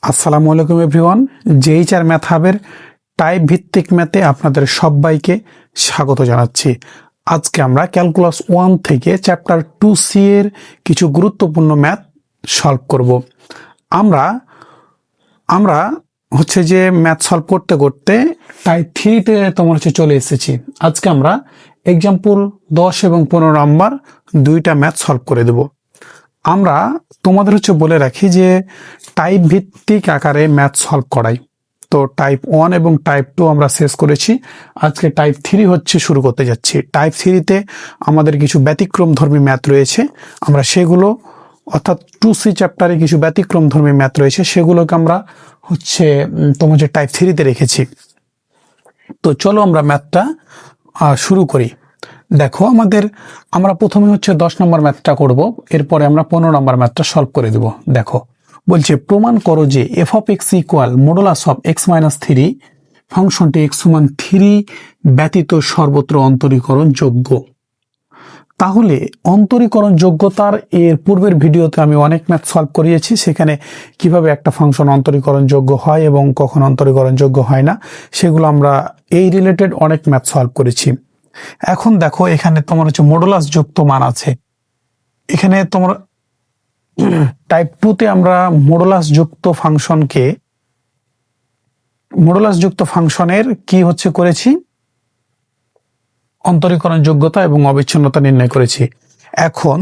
আসসালামু আলাইকুম everyone. জেইচআর math হাবের type ভিত্তিক ম্যাথে আপনাদের সবাইকে স্বাগত জানাচ্ছি। আজকে আমরা ক্যালকুলাস 1 থেকে চ্যাপ্টার 2C এর কিছু গুরুত্বপূর্ণ ম্যাথ সলভ করব। আমরা হচ্ছে যে ম্যাথ সলভ করতে করতে টাইপ 3তে তোমার হচ্ছে চলে এসেছি। আজকে আমরা এক্সাম্পল 10 এবং 15 নাম্বার দুইটা ম্যাথ সলভ করে দেব। আমরা তোমাদের হচ্ছে বলে রাখি যে টাইপ ভিত্তিক আকারে ম্যাথ সলভ করাই। তো টাইপ 1 এবং টাইপ 2 আমরা শেষ করেছি। আজকে টাইপ 3 হচ্ছে শুরু করতে যাচ্ছি। টাইপ 3তে আমাদের কিছু ব্যতিক্রমধর্মী ম্যাথ রয়েছে, আমরা সেগুলো অর্থাৎ 2C চ্যাপ্টারে কিছু ব্যতিক্রমধর্মী ম্যাথ রয়েছে, সেগুলোকে আমরা হচ্ছে তোমার যে টাইপ 3তে রেখেছি। তো চলো আমরা ম্যাথটা শুরু করি। দেখো আমরা প্রথমে হচ্ছে 10 নম্বর ম্যাথটা করব, এরপরে আমরা 15 নম্বর ম্যাথটা সলভ করে দেব। দেখো বলছে প্রমাণ করো যে F of x equal modulus of x minus 3 ফাংশনটি এক্স সমান 3 ব্যতীত সর্বত্র অন্তরীকরণ যোগ্য। তাহলে অন্তরীকরণ যোগ্যতার এর পূর্বের ভিডিওতে আমি অনেক ম্যাথ সলভ করিয়েছি, সেখানে কিভাবে একটা ফাংশন অন্তরীকরণ যোগ্য হয় এবং কখন অন্তরীকরণ যোগ্য হয় না, সেগুলো আমরা এই রিলেটেড অনেক ম্যাথ সলভ করেছি। এখন দেখো এখানে তোমার হচ্ছে মডুলাস যুক্ত মান আছে। এখানে তোমার টাইপ 2তে আমরা মডুলাস যুক্ত ফাংশনের কি হচ্ছে করেছি, অন্তরীকরণ যোগ্যতা এবং অবিচ্ছিন্নতা নির্ণয় করেছি। এখন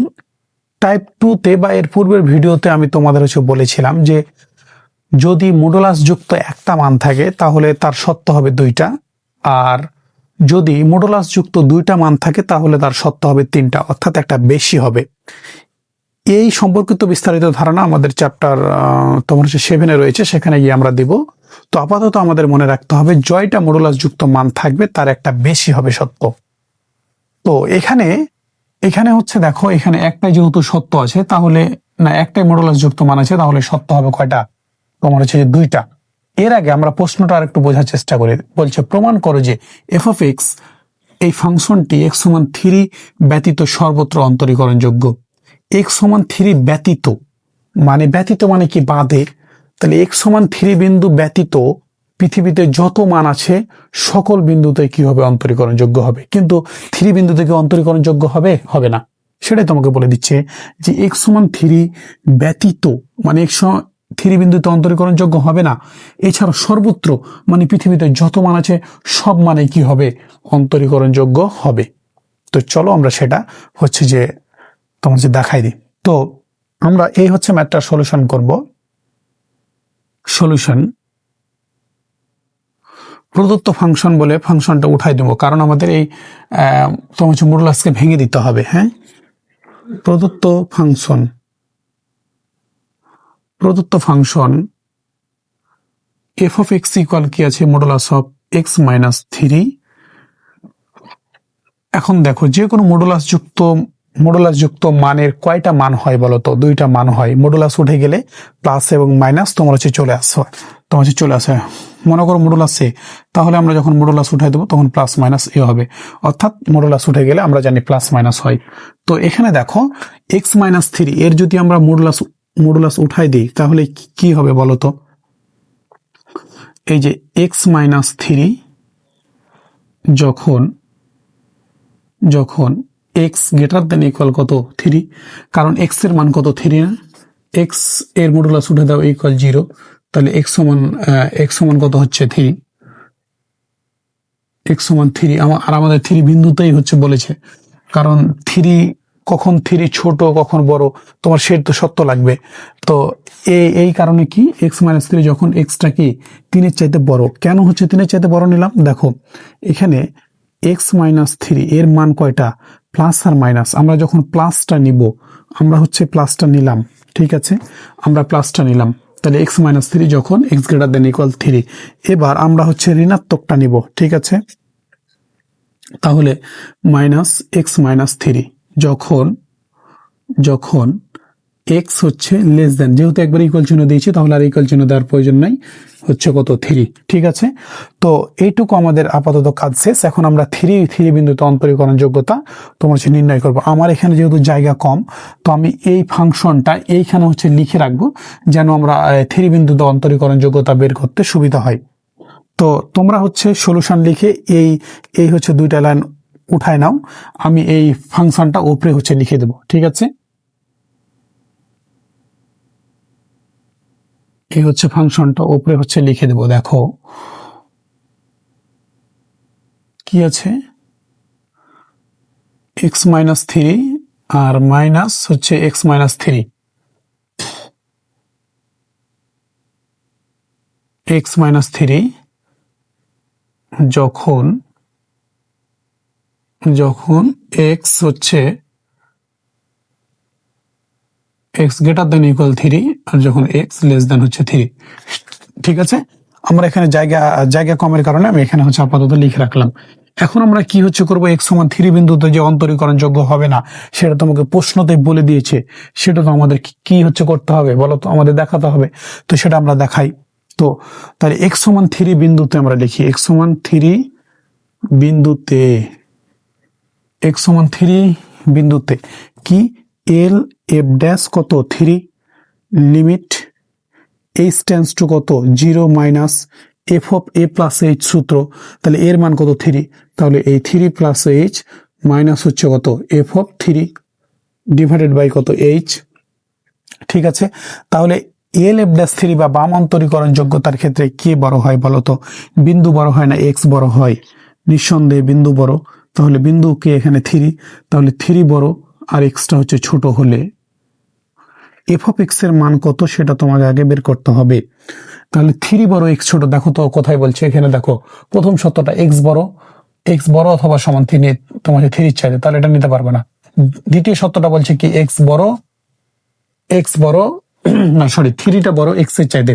টাইপ 2তে বা এর পূর্বের ভিডিওতে আমি তোমাদের হচ্ছে বলেছিলাম যে যদি মডুলাস যুক্ত একটা মান থাকে তাহলে তার সত্য হবে 2টা, আর যদি মডুলাস যুক্ত 2টা মান থাকে তাহলে তার সত্য হবে 3টা, অর্থাৎ একটা বেশি হবে। এই সম্পর্কিত বিস্তারিত ধারণা আমাদের চ্যাপ্টার তোমার হচ্ছে 7-এ রয়েছে, সেখানে গিয়ে আমরা দিব। তো আপাতত আমাদের মনে রাখতে হবে জয়টা মডুলাস যুক্ত মান থাকবে তার একটা বেশি হবে সত্য। তো এখানে হচ্ছে দেখো এখানে একটাই যেহেতু সত্য আছে, তাহলে না একটাই মডুলাস যুক্ত মান আছে, তাহলে সত্য হবে কয়টা, তোমার হচ্ছে 2টা। এর আগে আমরা প্রশ্নটা আর একটু বোঝার চেষ্টা করি। বলছে প্রমাণ করো যে এফ অফ এক্স এই ফাংশনটি এক্স সমান 3 ব্যতীত সর্বত্র অন্তরীকরণ যোগ্য। এক্স সমান 3 ব্যতীত মানে কি বাদে, তাহলে এক্স সমান 3 বিন্দু ব্যতীত পৃথিবীতে যত মান আছে সকল বিন্দুতে কি হবে, অন্তরীকরণ যোগ্য হবে। কিন্তু 3 বিন্দু থেকে অন্তরীকরণ যোগ্য হবে না, সেটাই তোমাকে বলে দিচ্ছে যে এক্স সমান 3 ব্যতীত মানে এক্স 3 বিন্দুতে অন্তরীকরণ যোগ্য হবে না। এছাড়া সর্বত্র মানে পৃথিবীতে যত মান আছে সব মানে কি হবে, অন্তরীকরণ যোগ্য হবে। তো চলো আমরা সেটা হচ্ছে যে তোমার যে দেখাই দিই। তো আমরা এই হচ্ছে ম্যাথটা সলিউশন করব। সলিউশন প্রদত্ত ফাংশন বলে ফাংশনটা উঠাই দেবো, কারণ আমাদের এই তোমার হচ্ছে মডুলাসকে ভেঙে দিতে হবে। হ্যাঁ, প্রদত্ত function F of x equal কি আছে, মডুলাস অফ এক্স মাইনাস 3। এখন দেখো যে কোনো মডুলাস যুক্ত মানের কয়টা মান হয় বলতো, 2টা মান হয়। মডুলাস উঠে গেলে প্লাস এবং মাইনাস তোমার হচ্ছে চলে আসে। মনে করো মডুলাস এ, তাহলে আমরা যখন মডুলাস উঠাই দেবো তখন প্লাস মাইনাস এ হবে, অর্থাৎ মডুলাস উঠে গেলে আমরা জানি প্লাস মাইনাস হয়। তো এখানে দেখো এক্স মাইনাস 3 এর যদি আমরা মডুলাস উঠাই দিই তাহলে কি হবে বলতো, এই যে এক্স মাইনাস 3 যখন এক্স গ্রেটার দেন ইকুয়াল কত 3, কারণ এক্স এর মান কত 3 না, এক্স এর মডুলাস উঠে দাও ইকুয়াল 0, তাহলে এক্স সমান কত হচ্ছে 3, এক্স সমান 3। আর আমাদের 3 বিন্দুতেই হচ্ছে বলেছে, কারণ 3 কখন 3 ছোট কখন বড় তোমার সেটা তো সত্য লাগবে। তো এই কারণে কি এক্স মাইনাস 3 যখন এক্সটা কি 3-এর চাইতে বড়, কেন হচ্ছে 3-এর চাইতে বড় নিলাম, দেখো এখানে এক্স মাইনাস 3 এর মান কয়টা, প্লাস আর মাইনাস। আমরা যখন প্লাসটা নিব, আমরা হচ্ছে প্লাসটা নিলাম, ঠিক আছে, আমরা প্লাসটা নিলাম, তাহলে এক্স মাইনাস 3 যখন এক্স গ্রেটার দেন ইকুয়াল 3। এবার আমরা হচ্ছে ঋণাত্মকটা নিব, ঠিক আছে, তাহলে মাইনাস এক্স মাইনাস 3 যখন এক্স হচ্ছে লেস দেন, যেহেতু একবার ইকুয়াল চিহ্ন দিয়েছি তাহলে আর ইকুয়াল চিহ্ন দেওয়ার প্রয়োজন নাই, হচ্ছে কত 3। ঠিক আছে, তো এইটুকু আমাদের আপাতত কাজ শেষ। এখন আমরা থ্রি বিন্দুতে অন্তরীকরণ যোগ্যতা তোমার হচ্ছে নির্ণয় করব। আমার এখানে যেহেতু জায়গা কম, তো আমি এই ফাংশনটা এইখানে হচ্ছে লিখে রাখবো, যেন আমরা থ্রি বিন্দুতে অন্তরীকরণ যোগ্যতা বের করতে সুবিধা হয়। তো তোমরা হচ্ছে সলিউশন লিখে এই হচ্ছে দুইটা লাইন উঠায় নাও, আমি এই ফাংশনটা উপরে হচ্ছে লিখে দেবো। ঠিক আছে, এই হচ্ছে ফাংশনটা উপরে হচ্ছে লিখে দেবো। দেখো কি আছে, এক্স মাইনাস থ্রি আর মাইনাস হচ্ছে x minus three, x minus three যখন এক্স হচ্ছে x greater than equal three, আর যখন এক্স লেস দেন হচ্ছে থ্রি। ঠিক আছে, আমরা এখানে জায়গা কমের কারণে আমি এখানে হচ্ছে আপাতত লিখে রাখলাম। এখন আমরা কি হচ্ছে করবো, এক্স সমান থ্রি বিন্দুতে যে অন্তরীকরণ যোগ্য হবে না, সেটা তোমাকে প্রশ্নতে বলে দিয়েছে, সেটা তো আমাদের কি হচ্ছে করতে হবে বলো তো, আমাদের দেখাতে হবে। তো সেটা আমরা দেখাই। তো তাহলে এক্স সমান থ্রি বিন্দুতে আমরা লিখি, এক্স সমান থ্রি বিন্দুতে, এক্স সমান থ্রি বিন্দুতে কি, এল এফ ড্যাশ কত three, limit H tends to কত 0 minus f of a plus H সূত্র, তাহলে এর মান কত 3, তাহলে এই 3 প্লাস এইচ মাইনাস হচ্ছে কত এফ অফ 3 ডিভাইডেড বাই কত এইচ। ঠিক আছে, তাহলে এল এফ ড্যাশ 3 বা বাম অন্তরীকরণ যোগ্যতার ক্ষেত্রে কে বড় হয় বলতো, বিন্দু বড় হয় না এক্স বড় হয়? নিঃসন্দেহে বিন্দু বড়। তাহলে বিন্দু কে এখানে 3, তাহলে 3 বড় আর এক্সটা হচ্ছে ছোট হলে এফ অফ এক্স এর মান কত সেটা তোমাকে আগে বের করতে হবে। তাহলে 3 বড় এক্স ছোট, দেখো তো কোথায় বলছে, এখানে দেখো প্রথম সত্যটা এক্স বড় অথবা সমান 3, তোমাকে 3 চাইছে, তাহলে এটা নিতে পারবে না। দ্বিতীয় সত্যটা বলছে কি এক্স বড় না সরি 3টা বড় এক্স এর চাইতে,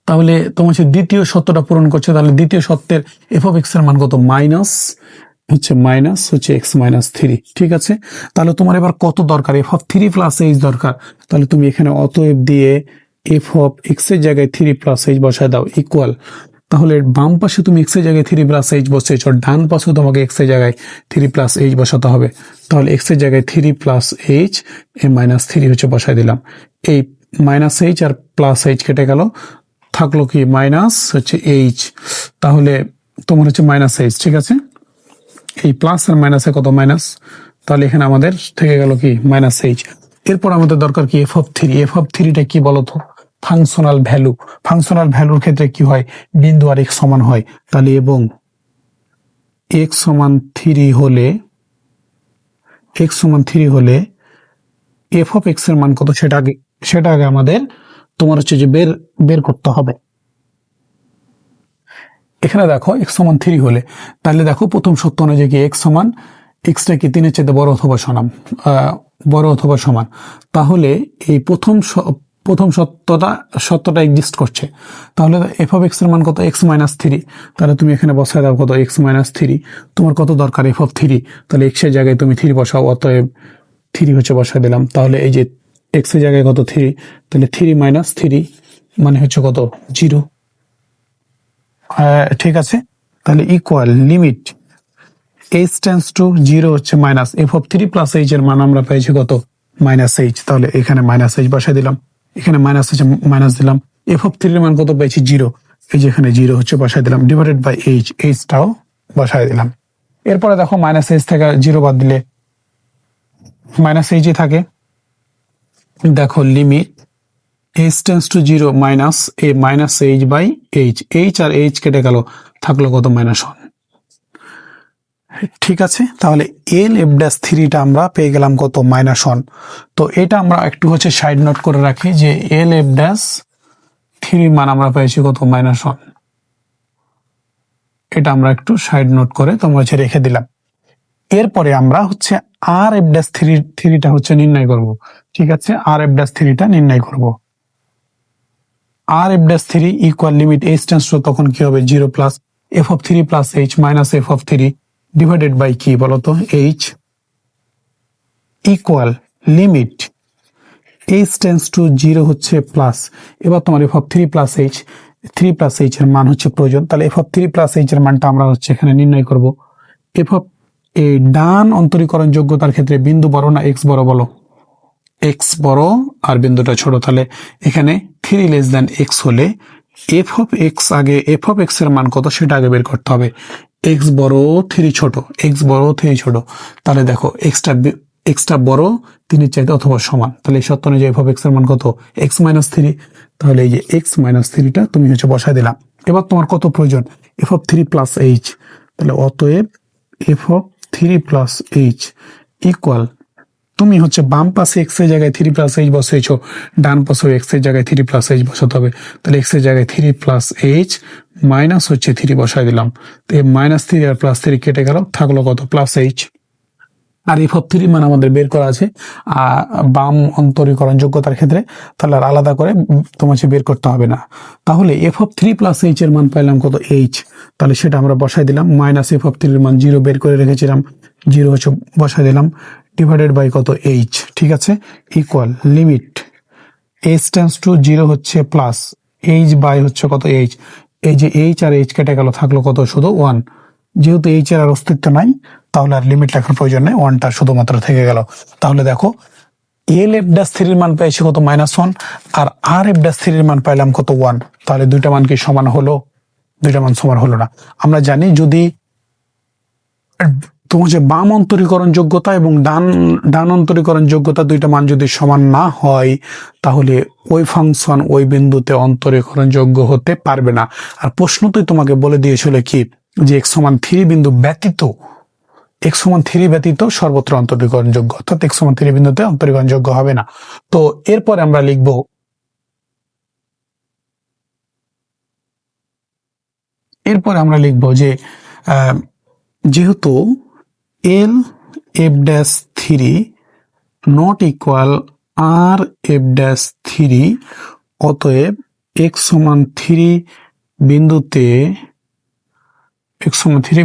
তাহলে তোমার হচ্ছে দ্বিতীয় সত্যটা পূরণ করছে। তাহলে দ্বিতীয় সত্যের এফ অফ এক্স এর মান কত, মাইনাস হচ্ছে এক্স মাইনাস 3। ঠিক আছে, তাহলে তোমার এবার কত দরকার, এফ অফ 3 প্লাস এইচ দরকার। তাহলে তুমি এখানে অতএব দিয়ে এফ অফ এক্স এর জায়গায় 3 প্লাস এইচ বসায় দাও ইকুয়াল, তাহলে বাম পাশে তুমি এক্স এর জায়গায় 3 প্লাস এইচ বসেছ, ডান পাশে তোমাকে এক্স এর জায়গায় 3 প্লাস এইচ বসাতে হবে। তাহলে এক্স এর জায়গায় 3 প্লাস এইচ এ মাইনাস 3 হচ্ছে বসায় দিলাম। এই মাইনাস এইচ আর প্লাস এইচ কেটে গেল, থাকলো কি মাইনাস হচ্ছে এইচ, তাহলে তোমার হচ্ছে মাইনাস এইচ। ঠিক আছে, এই প্লাস আর মাইনাসে কত মাইনাস, তাহলে এখানে আমাদের থেকে গেল কি মাইনাস এইচ। এরপর আমাদের দরকার কি এফ অফ 3, এফ অফ 3টা কি বলতো, ফাংশনাল ভ্যালু। ফাংশনাল ভ্যালুর ক্ষেত্রে কি হয়, বিন্দু আর এক্স সমান হয়। তাহলে এবং এক্স সমান 3 হলে এফ অফ এক্স এর মান কত সেটা আগে আমাদের তোমার হচ্ছে যে বের করতে হবে। এখানে দেখো এক্স সমান 3 হলে, তাহলে দেখো প্রথম সত্য অনুযায়ী কি এক্স সমান, এক্সটা কি 3-এর চেয়ে বড় অথবা সমান, তাহলে এই প্রথম সত্যটা এক্সিস্ট করছে। তাহলে এফ অফ এক্স এর মান কত, এক্স মাইনাস 3, তাহলে তুমি এখানে বসায় দাও কত এক্স মাইনাস 3। তোমার কত দরকার এফ অফ 3, তাহলে এক্স এর জায়গায় তুমি 3 বসাও, অতএব 3 হচ্ছে বসায় দিলাম। তাহলে এই যে এক্স এর জায়গায় কত 3, তাহলে 3 মাইনাস 3 মানে হচ্ছে কত 0। ঠিক আছে, তাহলে equal limit H tends to 0 হচ্ছে minus f of 3 plus h এর মান আমরা পেয়েছি কত মাইনাস এইচ। তাহলে এখানে মাইনাস এইচ বসাই দিলাম, এখানে মাইনাস হচ্ছে মাইনাস দিলাম, এফ অফ 3 এর মান কত পেয়েছি 0, এই যে এখানে 0 হচ্ছে বসাই দিলাম, ডিভাইডেড বাই এইচটাও বসাই দিলাম। এরপরে দেখো মাইনাস এইচ থেকে 0 বাদ দিলে মাইনাস এইচই থাকে। দেখো limit H tends to 0 minus H by H আর এইচ কেটে গেল, থাকলো কত মাইনাস 1। ঠিক আছে, তাহলে এল এফ ড্যাশ 3টা আমরা পেয়ে গেলাম কত মাইনাস 1। তো এটা আমরা একটু হচ্ছে সাইড নোট করে রাখি যে এল এফ ড্যাশ 3 মান আমরা পেয়েছি কত মাইনাস 1, এটা আমরা একটু সাইড নোট করে তোমরা হচ্ছে রেখে দিলাম। এরপরে আমরা হচ্ছে আর এফ ড্যাশ 3টা হচ্ছে নির্ণয় করব। ঠিক আছে, আর এফ ড্যাশ 3টা নির্ণয় করব। R F dash 3 equal limit H tends to তখন কি হবে 0 plus f of 3 plus h minus f of 3 divided by কি বলতো h equal limit H tends to 0 হচ্ছে প্লাস। এবার তোমার এফ অফ 3 প্লাস এইচ এর মান হচ্ছে প্রয়োজন। তাহলে এফ অফ 3 প্লাস এইচ এর মানটা আমরা হচ্ছে এখানে নির্ণয় করব। এফ অফ এই ডান অন্তরীকরণ যোগ্যতার ক্ষেত্রে বিন্দু বড় না এক্স বড় বলো? এক্স বড় আর বিন্দুটা ছোট। তাহলে এখানে 3 লেস দ্যান এক্স হলে এফ অফ এক্স এর মান কত সেটা আগে বের করতে হবে। এক্স বড় 3 ছোট, এক্স বড় 3 ছোট। তাহলে দেখো এক্সটা বড় 3 চাইতে অথবা সমান। তাহলে এই শর্ত অনুযায়ী এফ অফ এক্স এর মান কত? X minus 3। তাহলে এই যে এক্স মাইনাস 3টা তুমি হচ্ছে বসায় দিলাম। এবার তোমার কত প্রয়োজন? F of 3 plus H. তাহলে অতএব F of 3 plus h equal, তুমি হচ্ছে বাম পাশে এক্স এর জায়গায় 3 প্লাস এইচ বসেছো, ডান পাশে এক্স এর জায়গায় 3 প্লাস এইচ বসাতে হবে। তাহলে এক্স এর জায়গায় 3 প্লাস এইচ মাইনাস হচ্ছে 3 বসাই দিলাম। তো এই মাইনাস 3 আর প্লাস 3 কেটে গেল, থাকলো কত? Plus H. আর এফ অফ 3 মান আমাদের বের করা আছে বাম অন্তরীকরণ যোগ্যতার ক্ষেত্রে, তাহলে আর আলাদা করে তোমাকে বের করতে হবে না। তাহলে এফ অফ 3 প্লাস এইচ এর মান পাইলাম কত? এইচ। তাহলে সেটা আমরা বসাই দিলাম। মাইনাস এফ অফ 3 এর মান 0 বের করে রেখেছিলাম, 0 হচ্ছে বসাই দিলাম, ডিভাইডেড বাই কত? এইচ। ঠিক আছে, equal limit H tends to 0 হচ্ছে প্লাস এইচ বাই হচ্ছে কত? এইচ। এই যে এইচ আর এইচ কেটে গেল, থাকলো কত? শুধু 1। যেহেতু এইচ এর আর অস্তিত্ব নাই, তাহলে আর লিমিট লেখার প্রয়োজন নেই, 1টা শুধুমাত্র থেকে গেল। তাহলে দেখো এল এফ ড্যাশ 3 এর মান পেয়েছি কত? -1। আর আর এফ ড্যাশ 3 এর মান পাইলাম কত? 1। তাহলে দুইটা মান কি সমান হলো? দুইটা মান সমান হলো না। আমরা জানি যদি তোমার যে বাম অন্তরীকরণ যোগ্যতা এবং ডান অন্তরীকরণ যোগ্যতা দুইটা মান যদি সমান না হয়, তাহলে ওই ফাংশন ওই বিন্দুতে অন্তরীকরণ যোগ্য হতে পারবে না। আর প্রশ্নতেই তোমাকে বলে দিয়েছিল কি, যে x সমান 3 বিন্দু ব্যতীত, x সমান 3 ব্যতীত সর্বত্র অন্তরীকরণ যোগ্য, অর্থাৎ x সমান 3 বিন্দুতে অন্তরীকরণ যোগ্য হবে না। তো এরপরে আমরা লিখব, যে যেহেতু L F dash 3 not equal R F dash 3, অতএব x সমান 3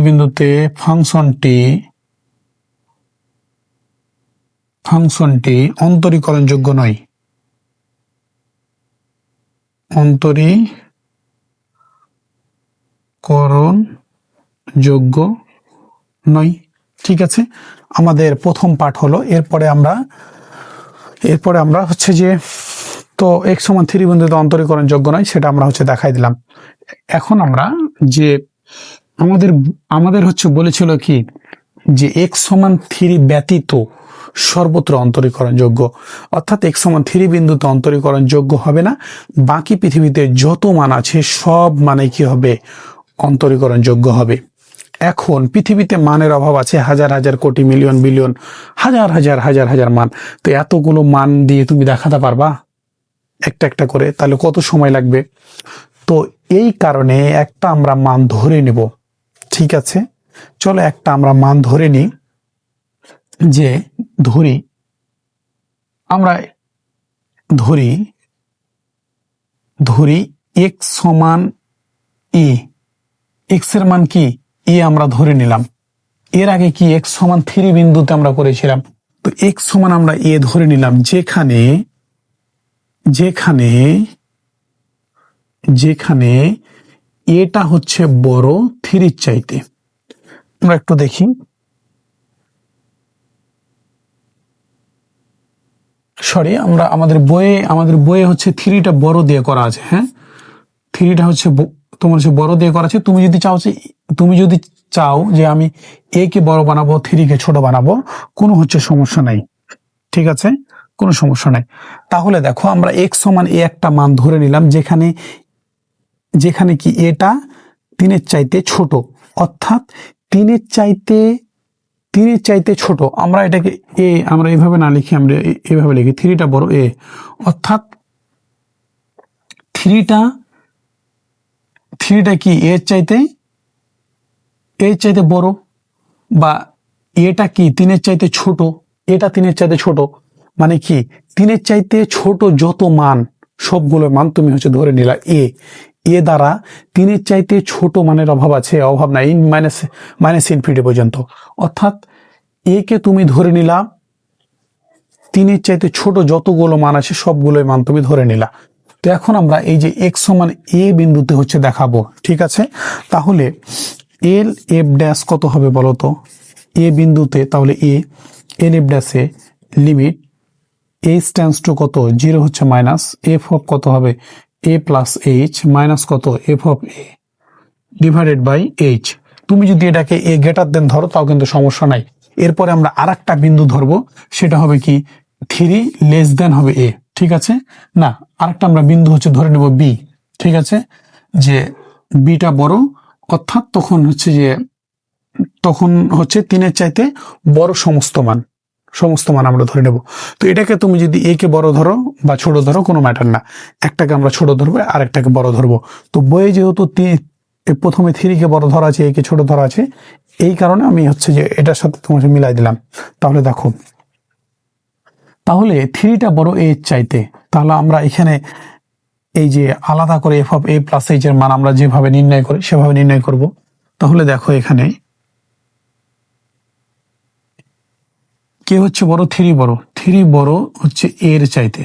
বিন্দুতে ফাংশনটি অন্তরীকরণ যোগ্য নয়। অন্তরীকরণ যোগ্য নয়। ঠিক আছে, আমাদের প্রথম পার্ট হলো। এরপরে আমরা হচ্ছে যে, তো x সমান 3 বিন্দুতে অন্তরীকরণ যোগ্য নয় সেটা আমরা হচ্ছে দেখাই দিলাম। এখন আমরা যে আমাদের হচ্ছে বলেছিল কি, যে x সমান 3 ব্যতীত সর্বত্র অন্তরীকরণ যোগ্য, অর্থাৎ x সমান 3 বিন্দুতে অন্তরীকরণ যোগ্য হবে না, বাকি পৃথিবীতে যত মান আছে সব মানে কি হবে? অন্তরীকরণ যোগ্য হবে। এখন পৃথিবীতে মানের অভাব আছে, হাজার হাজার কোটি মিলিয়ন বিলিয়ন হাজার মান। তো এতগুলো মান দিয়ে তুমি দেখাতে পারবা একটা একটা করে? তাহলে কত সময় লাগবে? তো এই কারণে একটা আমরা মান ধরে নেব। ঠিক আছে, চলো একটা আমরা মান ধরে নিই, যে ধরি x সমান a, x এর মান কি? a আমরা ধরে নিলাম। এর আগে কি x সমান 3 বিন্দুতে আমরা করেছিলাম। তো x সমান আমরা a ধরে নিলাম, যেখানে এটা হচ্ছে বড় 3 চাইতে। আমরা একটু দেখি, সরি, আমাদের বইয়ে হচ্ছে 3টা বড় দিয়ে করা আছে। হ্যাঁ, 3টা হচ্ছে তোমার হচ্ছে বড় দিয়ে করা আছে। তুমি যদি চাও যে আমি a কে বড় বানাবো, 3 কে ছোট বানাবো, কোনো হচ্ছে সমস্যা নাই। ঠিক আছে, কোনো সমস্যা নাই। তাহলে দেখো আমরা x সমান a একটা মান ধরে নিলাম, যেখানে কি এটা 3-এর চাইতে ছোট, অর্থাৎ 3-এর চাইতে ছোট। আমরা এটাকে আমরা এইভাবে না লিখি, আমরা এইভাবে লিখি, 3টা বড় a, অর্থাৎ 3টা কি এর চাইতে বড়, বা এটা কি 3-এর চাইতে ছোট, এটা 3-এর চাইতে ছোট, মানে কি 3-এর চাইতে ছোট যত মান সবগুলো মান তুমি হচ্ছে ধরে নিলা এ দ্বারা 3-এর চাইতে ছোট মানের অভাব নাই, মাইনাস ইনফিনিটি পর্যন্ত। অর্থাৎ এ কে তুমি ধরে নিলা 3-এর চাইতে ছোট যতগুলো মান আছে সবগুলোই মান তুমি ধরে নিলা। তো এখন আমরা এই যে x সমান a বিন্দুতে হচ্ছে দেখাবো, ঠিক আছে। তাহলে এল এফ ড্যাশ কত হবে বলো তো এ বিন্দুতে, তাহলে এল এফ ড্যাশে লিমিট এইচ টেন্ডস টু কত 0 হচ্ছে মাইনাস এফ অফ কত হবে এ প্লাস এইচ মাইনাস কত f of a divided by h. তুমি যদি এটাকে এ গ্রেটার দেন ধরো তাও কিন্তু সমস্যা নাই। এরপরে আমরা আরেকটা বিন্দু ধরবো, সেটা হবে কি 3 লেস দেন হবে এ, ঠিক আছে। না, আরেকটা আমরা বিন্দু হচ্ছে ধরে নেব বি, ঠিক আছে, যে বিটা বড়, অর্থাৎ তখন হচ্ছে 3-এর চাইতে বড় সমস্ত মান আমরা ধরে নেব। তো এটাকে তুমি যদি এ কে বড় ধরো বা ছোট ধরো কোনো ম্যাটার না, একটাকে আমরা ছোট ধরবো আর একটাকে বড় ধরবো। তো বইয়ে যেহেতু প্রথমে 3 কে বড় ধরা আছে, এ কে ছোট ধরা আছে, এই কারণে আমি হচ্ছে যে এটার সাথে তোমার মিলাই দিলাম। তাহলে দেখো, তাহলে 3টা বড় এ চাইতে, তাহলে আমরা এখানে এই যে আলাদা করে F of a plus h এর মান আমরা যেভাবে নির্ণয় করি সেভাবে নির্ণয় করব। তাহলে দেখো এখানে কে হচ্ছে বড় 3 বড় হচ্ছে এর চাইতে,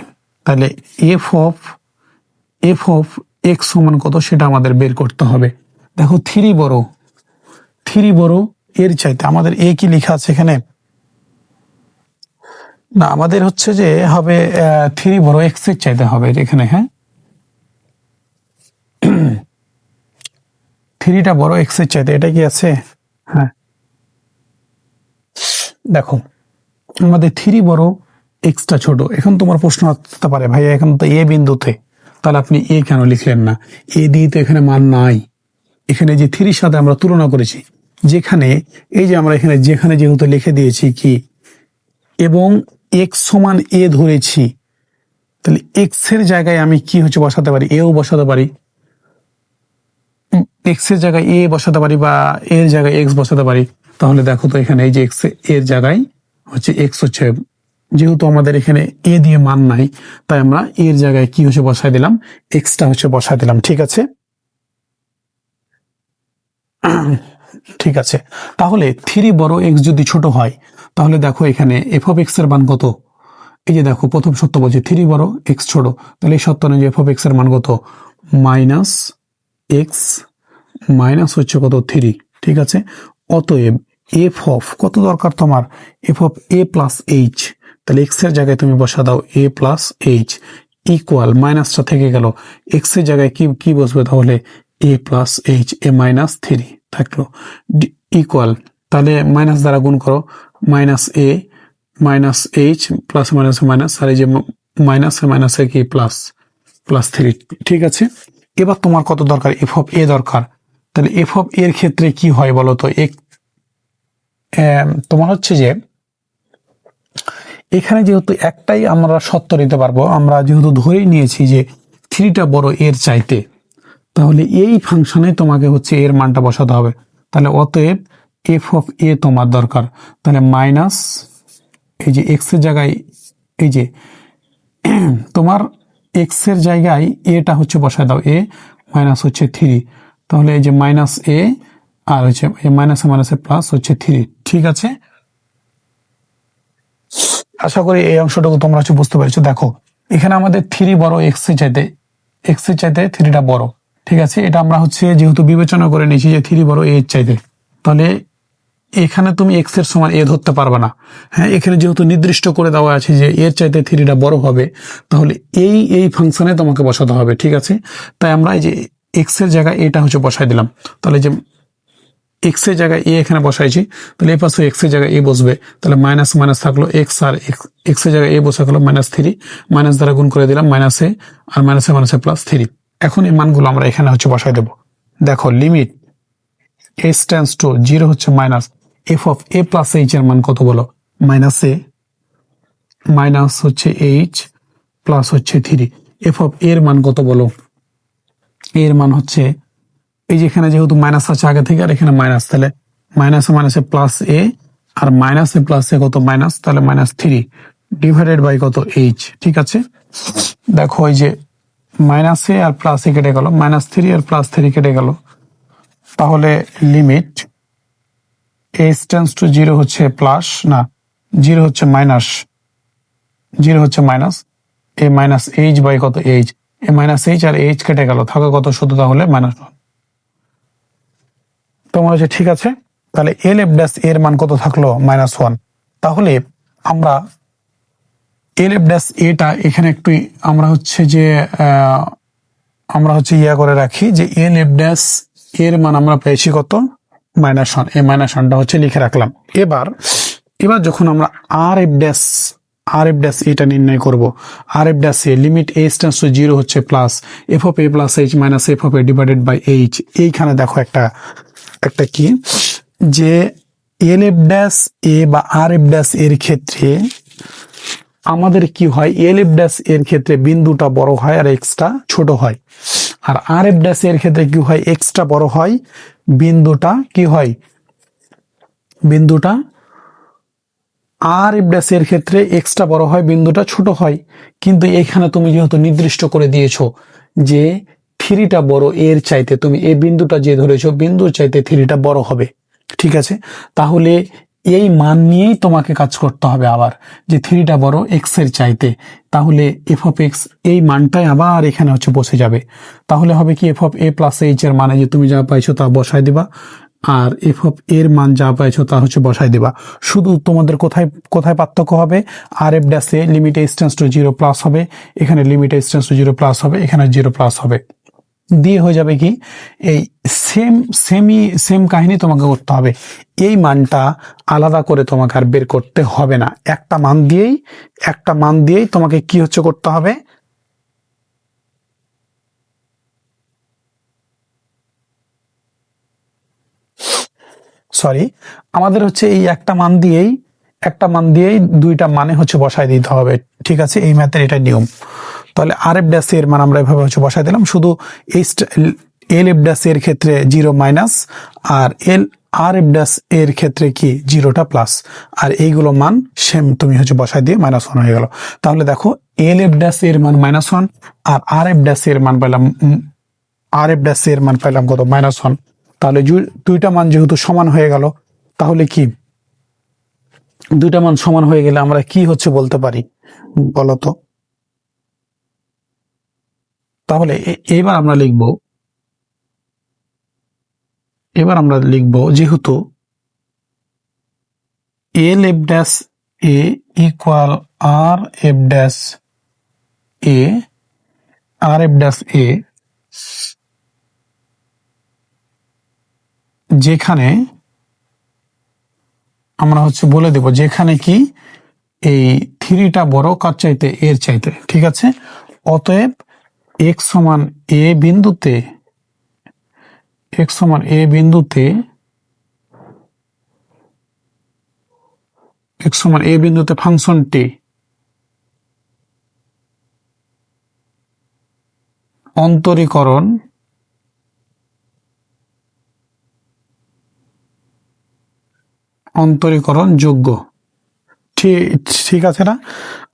তাহলে এফ অফ এক্স সমান কত সেটা আমাদের বের করতে হবে। দেখো 3 বড় এর চাইতে, আমাদের এ কি লেখা আছে এখানে, না আমাদের হচ্ছে যে হবে 3 বড় এক্স এর চাইতে হবে এখানে, হ্যাঁ 3টা বড় এক্স এর চাইতে, এটা কি আছে, হ্যাঁ দেখো আমাদের 3 বড় এক্সটা ছোট। এখন তোমার প্রশ্ন আসতে পারে ভাই এখন তো এ বিন্দুতে, তাহলে আপনি এ কেন লিখলেন না, এ দিয়ে তো এখানে মান নাই, এখানে যে 3-র সাথে আমরা তুলনা করেছি, যেখানে এই যে আমরা এখানে যেখানে যেহেতু লিখে দিয়েছি কি এবং এক্স সমান এ ধরেছি, তাহলে এক্স এর জায়গায় আমি কি হচ্ছে বসাতে পারি, এও বসাতে পারি, এক্স এর জায়গায় এ বসাতে পারি বা এর জায়গায় এক্স বসাতে পারি। তাহলে দেখো তো এখানে এই যে এক্স এর জায়গায় হচ্ছে এক্স হচ্ছে, যেহেতু আমাদের এখানে এ দিয়ে মান নাই, তাই আমরা এর জায়গায় কি হচ্ছে বসাই দিলাম, এক্সটা হচ্ছে বসাই দিলাম, ঠিক আছে। ঠিক আছে, তাহলে 3 বড় এক্স যদি ছোট হয়, তাহলে দেখো এখানে এফ অফ এক্স এর মান কত, এই যে দেখো প্রথম সত্য বলছে 3 বড় এক্স ছোট, তাহলে এই সত্য অনুযায়ী এফ অফ এক্স এর মান কত মাইনাস এক্স মাইনাস হচ্ছে কত 3, ঠিক আছে। অতএব এফ অফ কত দরকার তোমার, F of a plus H, তাহলে এক্স এর জায়গায় তুমি বসা দাও এ প্লাস এইচ ইকুয়াল, মাইনাসটা থেকে গেল, এক্স এর জায়গায় কি বসবে তাহলে a plus h, a minus 3 থাকলো ইকুয়াল, তাহলে মাইনাস দ্বারা গুণ করো, minus a minus h plus minus minus, আর এই যে মাইনাসে কি প্লাস 3, ঠিক আছে। এবার তোমার কত দরকার, এফ অফ এ দরকার, তাহলে এফ অফ এর ক্ষেত্রে কি হয় বলো তো, তোমার হচ্ছে যে এখানে যেহেতু একটাই আমরা সত্য নিতে পারবো, আমরা যেহেতু ধরেই নিয়েছি যে 3টা বড় এর চাইতে, তাহলে এই ফাংশনে তোমাকে হচ্ছে এর মানটা বসাতে হবে। তাহলে অতএব এফ অফ এ তোমার দরকার, তাহলে মাইনাস এই যে এক্স এর জায়গায় এই যে তোমার এক্স এর জায়গায় এটা হচ্ছে বসায় দাও, এ মাইনাস হচ্ছে 3, তাহলে এই যে মাইনাস এ আর হচ্ছে মাইনাসে প্লাস হচ্ছে 3, ঠিক আছে। আশা করি এই অংশটুকু তোমরা হচ্ছে বুঝতে পেরেছো। দেখো এখানে আমাদের 3 বড় এক্স এর চাইতে 3টা বড়, ঠিক আছে। এটা আমরা হচ্ছে যেহেতু বিবেচনা করে নিয়েছি যে 3 বড় এর চাইতে, তাহলে এখানে তুমি এক্স এর সমান এ ধরতে পারবে না, হ্যাঁ এখানে যেহেতু নির্দিষ্ট করে দেওয়া আছে যে এর চাইতে 3টা বড় হবে, তাহলে এই ফাংশনে তোমাকে বসাতে হবে, ঠিক আছে। তাই আমরা এই যে এক্স এর জায়গায় এটা হচ্ছে বসাই দিলাম, তাহলে যে এক্স এর জায়গায় এ এখানে বসাইছি, তাহলে এই পাশে এক্স এর জায়গায় এ বসবে, তাহলে মাইনাস থাকলো এক্স, আর এক্স এর জায়গায় এ বসে গেলো -3, মাইনাস দ্বারা গুণ করে দিলাম মাইনাসে, আর মাইনাসে প্লাস 3। এখন এই মানগুলো আমরা এখানে হচ্ছে বসাই দেবো। দেখো লিমিট এইচ টেন্ডস টু 0 হচ্ছে minus f of a plus h এর মান কত বলো, মাইনাস হচ্ছে এইচ প্লাস হচ্ছে 3, এফ অফ এর মান কত বলো, এর মান হচ্ছে এই যে এখানে যেহেতু মাইনাস আছে আগে থেকে, আর এখানে মাইনাস, তাহলে মাইনাসে প্লাস এ, আর মাইনাসে প্লাস এ কত মাইনাস, তাহলে -3 ডিভাইডেড বাই কত এইচ, ঠিক আছে। দেখো এই যে মাইনাসে আর প্লাসে কেটে গেল, -3 আর +3 কেটে গেল, তাহলে লিমিট এইচ টেন্ডস টু 0 হচ্ছে প্লাস, না 0 হচ্ছে মাইনাস, জিরো হচ্ছে minus a minus H by কত এইচ, এ মাইনাস এইচ আর এইচ কেটে গেল, থাকে কত শুধু তাহলে মাইনাস ওয়ান। তোমার হচ্ছে ঠিক আছে, তাহলে এল এফ ড্যাশ এর মান কত থাকলো মাইনাস ওয়ান। তাহলে আমরা এল এফ ড্যাশ এটা এখানে একটু আমরা হচ্ছে যে আমরা হচ্ছে ইয়া করে রাখি যে এল এফ ড্যাশ এর মান আমরা পেয়েছি কত মাইনাস ওয়ান, এই মাইনাস ওয়ানটা হচ্ছে লিখে রাখলাম। এবার যখন আমরা আর এফ ড্যাশ এটা নির্ণয় করব, R F dash a limit h tends to zero হচ্ছে plus f of a plus h minus f of a divided by h. এইখানে দেখো একটা কি যে এল এফ ড্যাশ এ বা আর এফ ড্যাশ এর ক্ষেত্রে আমাদের কি হয়, এল এফ ড্যাশ এর ক্ষেত্রে বিন্দুটা বড় হয় আর এক্সটা ছোট হয়, আর আর এফ ড্যাশ এর ক্ষেত্রে কি হয়, এক্সটা বড় হয়, বিন্দুটা কি হয়, বিন্দুটা আর এফ ড্যাশ এর ক্ষেত্রে এক্সটা বড় হয়, বিন্দুটা ছোট হয়। কিন্তু এখানে তুমি যেহেতু নির্দিষ্ট করে দিয়েছো যে থ্রিটা বড় এর চাইতে, তুমি এই বিন্দুটা যে ধরেছো বিন্দুর চাইতে থ্রিটা বড় হবে, ঠিক আছে, তাহলে এই মান নিয়েই তোমাকে কাজ করতে হবে আবার, যে থ্রিটা বড় এক্স এর চাইতে, তাহলে এফ অফ এক্স এই মানটাই আবার এখানে হচ্ছে বসে যাবে। তাহলে হবে কি F of a plus h এর মানে যে তুমি যা পাইছো তা বসায় দিবা, আর এফ অফ এর মান যা পাইছো তা হচ্ছে বসায় দিবা। শুধু তোমাদের কোথায় পার্থক্য হবে, R F dash a limit h tends to zero plus হবে, এখানে limit h tends to zero plus হবে, এখানে জিরো প্লাস হবে, দিয়ে হয়ে যাবে কি এই সেম কাহিনী তোমাকে করতে হবে। এই মানটা আলাদা করে তোমাকে আর বের করতে হবে না, একটা মান দিয়েই তোমাকে কি হচ্ছে করতে হবে, সরি, আমাদের হচ্ছে এই একটা মান দিয়েই দুইটা মানে হচ্ছে বসায় দিতে হবে, ঠিক আছে, এই ম্যাথের এটা নিয়ম। তাহলে আর এফ ড্যাশ এর মান আমরা এভাবে হচ্ছে বসায় দিলাম, শুধু এল এফ ড্যাশ এর ক্ষেত্রে জিরো মাইনাস, আর আর এফ ড্যাশ এর ক্ষেত্রে কি জিরোটা প্লাস, আর এইগুলো মান সেম তুমি হচ্ছে বসায় দিয়ে মাইনাস ওয়ান হয়ে গেল। তাহলে দেখো এল এফ ড্যাশ এর মান মাইনাস ওয়ান, আর আর এফ ড্যাশ এর মান পেলাম কত মাইনাস ওয়ান। তাহলে দুইটা মান যেহেতু সমান হয়ে গেল, তাহলে কি দুইটা মান সমান হয়ে গেলে আমরা কি হচ্ছে বলতে পারি বলতো। তাহলে এবার আমরা লিখব যেহেতু L F dash a equal R F dash a যেখানে আমরা হচ্ছে বলে দেব যেখানে কি এই থ্রিটা বড় কার চাইতে, এর চাইতে, ঠিক আছে। অতএব এক্স সমান এ বিন্দুতে ফাংশনটি অন্তরীকরণ যোগ্য, ঠিক আছে না।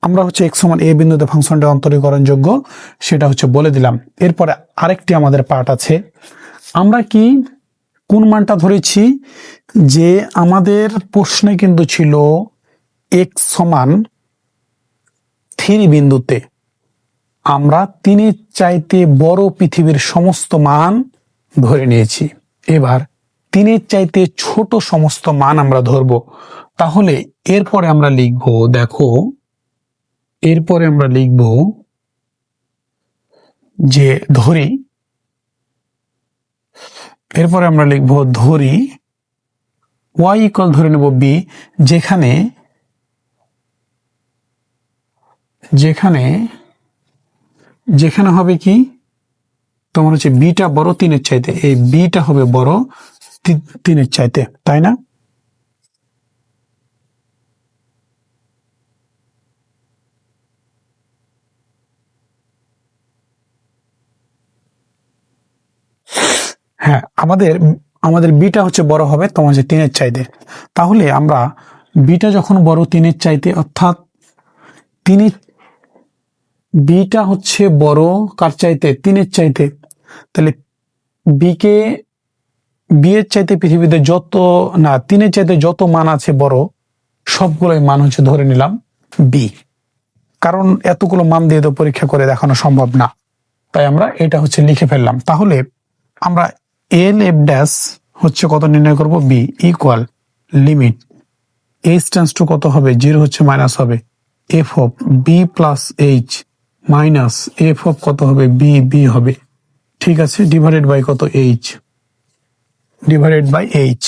আমরা হচ্ছে এক্স সমান এ বিন্দুতে ফাংশনটা অন্তরীকরণ যোগ্য সেটা হচ্ছে বলে দিলাম। এরপরে আরেকটি আমাদের পার্ট আছে, আমরা কি কোন মানটা ধরেছি, যে আমাদের প্রশ্নে কিন্তু ছিল এক্স সমান 3 বিন্দুতে আমরা 3-এর চাইতে বড় পৃথিবীর সমস্ত মান ধরে নিয়েছি। এবার 3-এর চাইতে ছোট সমস্ত মান আমরা ধরব। তাহলে এরপরে আমরা লিখব, দেখো এরপরে আমরা লিখব যে ধরি y ইকুয়াল ধরে নেব b, যেখানে হবে কি তোমার হচ্ছে বিটা বড় 3-এর চাইতে, এই বিটা হবে বড় 3-এর চাইতে, তাই না। হ্যাঁ, আমাদের বিটা হচ্ছে বড় হবে তোমার হচ্ছে 3-এর চাইতে। তাহলে আমরা বিটা যখন বড় 3-এর চাইতে, অর্থাৎ বিটা হচ্ছে বড় কার চাইতে, 3-এর চাইতে, তাহলে বি এর চাইতে পৃথিবীতে 3-এর চাইতে যত মান আছে বড় সবগুলোই মান হচ্ছে ধরে নিলাম বি। কারণ এতগুলো মান দিয়ে তো পরীক্ষা করে দেখানো সম্ভব না, তাই আমরা এটা হচ্ছে লিখে ফেললাম। তাহলে আমরা এল এফ ড্যাশ হচ্ছে কত নির্ণয় করব, b equal limit H tends to কত হবে, 0 হচ্ছে মাইনাস হবে f of b plus h minus f of কত হবে, বি বি হবে, ঠিক আছে, ডিভাইডেড বাই কত, এইচ, ডিভাইডেড বাই এইচ,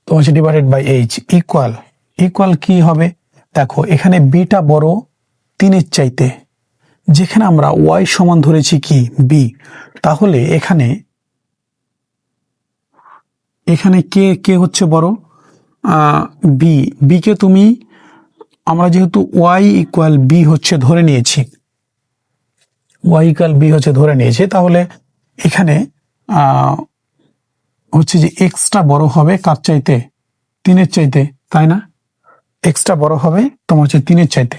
তো হচ্ছে divided by h equal, equal কি হবে, দেখো এখানে বিটা বড় 3-এর চাইতে, যেখানে আমরা ওয়াই সমান ধরেছি কি বি, তাহলে এখানে এখানে কে কে হচ্ছে বড়, বি, বি কে তুমি, আমরা যেহেতু ওয়াই ইকুয়াল বি হচ্ছে ধরে নিয়েছি, ওয়াই ইকুয়াল বি হচ্ছে ধরে নিয়েছি, তাহলে এখানে হচ্ছে যে এক্সটা বড় হবে কার চাইতে, 3-এর চাইতে, তাই না, এক্সটা বড় হবে তোমার হচ্ছে 3-এর চাইতে,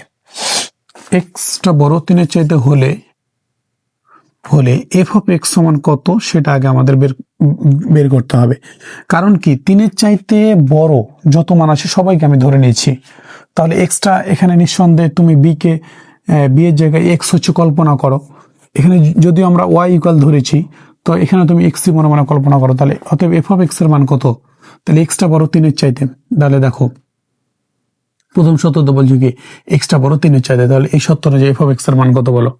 এক্সটা বড় 3-এর চাইতে হলে হলে এফ অফ এক্স সমান কত সেটা আগে আমাদের বের করতে হবে। কারণ কি 3-এর চাইতে বড় যত মান আছে সবাইকে আমি ধরে নিয়েছি, তাহলে এক্সটা এখানে নিঃসন্দেহে তুমি বি কে, বি এর জায়গায় এক্স হচ্ছে কল্পনা করো, এখানে যদিও আমরা ওয়াই ইকুয়াল ধরেছি, তো এখানে তুমি এক্স মনে মনে কল্পনা করো, তাহলে অতএব এফ অফ এক্স এর মান কত, তাহলে এক্সটা বড় 3-এর চাইতে, তাহলে দেখো প্রথম সত্য তো বলছি কি এক্সটা বড় 3-এর চাইতে, তাহলে এই সত্য অনুযায়ী এফ অফ এক্স এর মান কত বলো,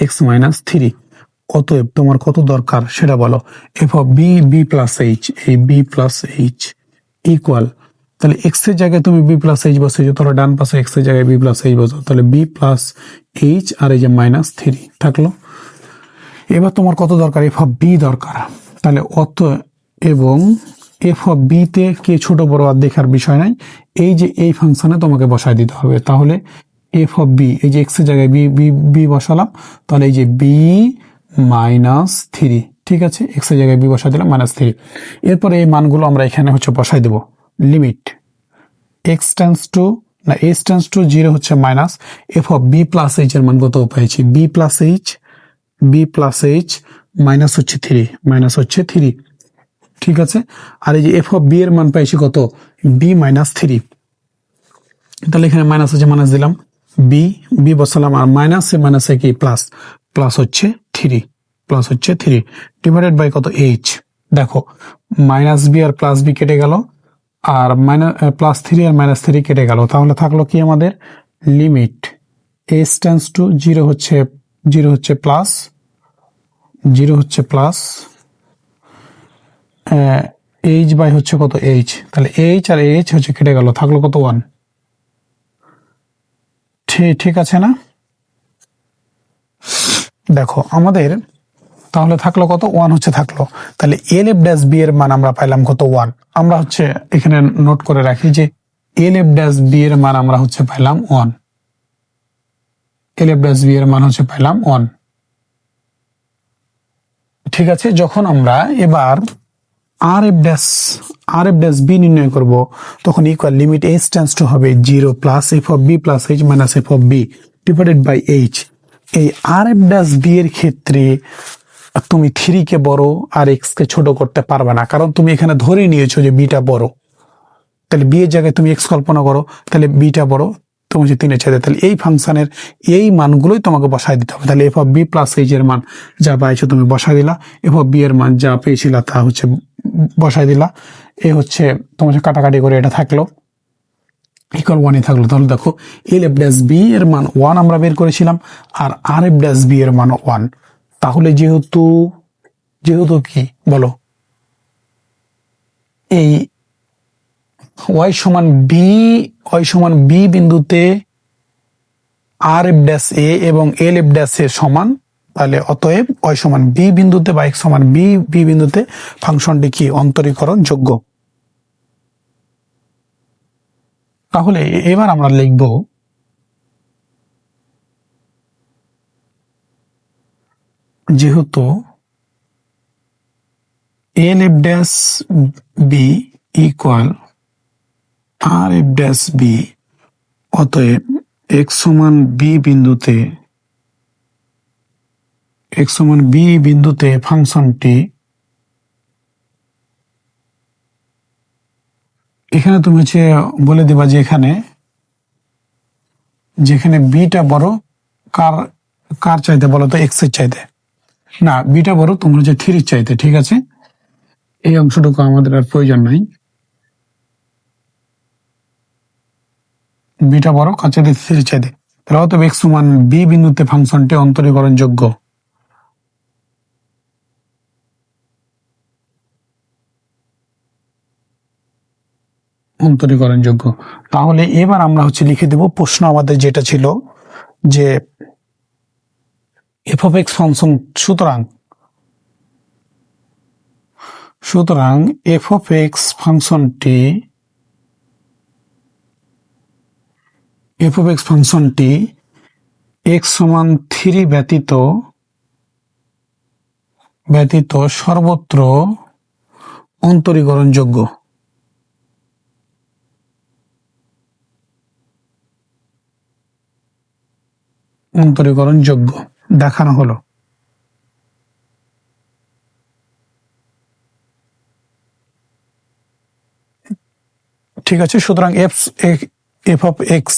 এক্স মাইনাস 3, অতএব তোমার কত দরকার সেটা বলো, f of b b plus h, এই বি প্লাস এইচ ইকুয়াল, তাহলে এক্স এর জায়গায় তুমি বি প্লাস এইচ বসেছো, তাহলে ডান পাশে এক্স এর জায়গায় বি প্লাস এইচ বসো, তাহলে বি প্লাস এইচ আর এই যে মাইনাস 3 থাকলো। এবার তোমার কত দরকার, এফ অফ বি দরকার, তাহলে অত এবং এফ অফ বি তে কে ছোট বড় আর দেখার বিষয় নাই, এই যে এই ফাংশনে তোমাকে বসায় দিতে হবে, তাহলে এফ অফ বি, এই যে এক্স এর জায়গায় বি বি বি বসালাম, তাহলে এই যে বি মাইনাস 3, ঠিক আছে, এক্স এর জায়গায় বি বসাই দিলাম -3, এরপরে এই মানগুলো আমরা এখানে হচ্ছে বসাই দেব, লিমিট এক্স টেন্স টু না এইচ টেন্স টু 0 হচ্ছে minus f of b plus h এর মান কত পেয়েছি, বি প্লাস এইচ মাইনাস হচ্ছে 3, ঠিক আছে, আর এই যে এফ অফ বি এর মান পাইছি কত, বি -3, তাহলে এখানে মাইনাস আছে মাইনাস দিলাম, বি বি বসালাম, আর মাইনাসে কি প্লাস, প্লাস হচ্ছে 3 ডিভাইডেড বাই কত, এইচ, দেখো মাইনাস বি আর প্লাস বি কেটে গেল, আর প্লাস 3 আর -3 কেটে গেল, তাহলে থাকলো কি আমাদের লিমিট এইচ টেন্স টু 0 হচ্ছে প্লাস, 0 হচ্ছে প্লাস এইচ বাই হচ্ছে কত, এইচ, তাহলে এইচ আর এইচ হচ্ছে কেটে গেল, থাকলো কত 1, ঠিক আছে না, দেখো আমাদের তাহলে থাকলো কত, 1 হচ্ছে থাকলো, তাহলে এল এফ ড্যাশ বি এর মান আমরা পাইলাম কত, 1, আমরা হচ্ছে এখানে নোট করে রাখি যে এল এফ ড্যাশ বি এর মান আমরা হচ্ছে পাইলাম 1, এল এফ ড্যাশ বি এর মান হচ্ছে পাইলাম 1, ঠিক আছে। যখন আমরা এবার আর এফ ড্যাশ বি নির্ণয় করব, তখন equal limit H tends to হবে 0 plus f of b plus h minus f of b divided by h. এই আর এফ ড্যাশ বি এর ক্ষেত্রে তুমি 3 কে বড় আর এক্স কে ছোট করতে পারবে না, কারণ তুমি এখানে ধরে নিয়েছো যে বিটা বড়, তাহলে বি এর জায়গায় তুমি এক্স কল্পনা করো, তাহলে বিটা বড়, তোমার হচ্ছে 3-এর চাইতে, তাহলে এই ফাংশনের এই মানগুলোই তোমাকে বসাই দিতে হবে। তাহলে f of b plus h এর মান যা পাইছো তুমি বসাই দিলা, এফ অফ বি এর মান যা পেয়েছিলা তা হচ্ছে বসাই দিলা, এ হচ্ছে তোমার কাটাকাটি করে এটা থাকলো ইকুয়াল 1 থাকলো। তাহলে দেখো এল এফ ড্যাশ বি এর মান 1 আমরা বের করেছিলাম, আর আর এফ ড্যাশ বি এর মান 1, তাহলে যেহেতু কি বলো, এই ওয়াই সমান বি বিন্দুতে আর এফ ড্যাশ এ এবং এল এফ ড্যাশ এ সমান, তাহলে অতএব ওয়াই সমান বি বিন্দুতে বা এক্স সমান বি বিন্দুতে ফাংশনটি কি অন্তরীকরণ যোগ্য। তাহলে এবার আমরা লিখব যেহেতু L F dash b equal R F dash b, অতএব এক্স সমান বি বিন্দুতে ফাংশনটি, এখানে তুমি হচ্ছে বলে দিবা যে এখানে যেখানে বিটা বড়, কার কার চাইতে বলো তো, এক্স এর চাইতে, না বিটা বড় তোমরা যে থ্রির চাইতে, ঠিক আছে, এই অংশটুকু আমাদের আর প্রয়োজন নাই। বিটা বড় কার চাইতে, থ্রির চাইতে, তাহলে অতএব এক্স সমান বি বিন্দুতে ফাংশনটি অন্তরীকরণযোগ্য। অন্তরীকরণযোগ্য। তাহলে এবার আমরা লিখে দেব প্রশ্ন আমাদের যেটা ছিল যে এফ অফ এক্স ফাংশন, সুতরাং এফ অফ এক্স ফাংশনটি এক্স সমান 3 ব্যতীত সর্বত্র অন্তরীকরণযোগ্য। দেখানো হলো। ঠিক আছে, সুতরাং এফ অফ এক্স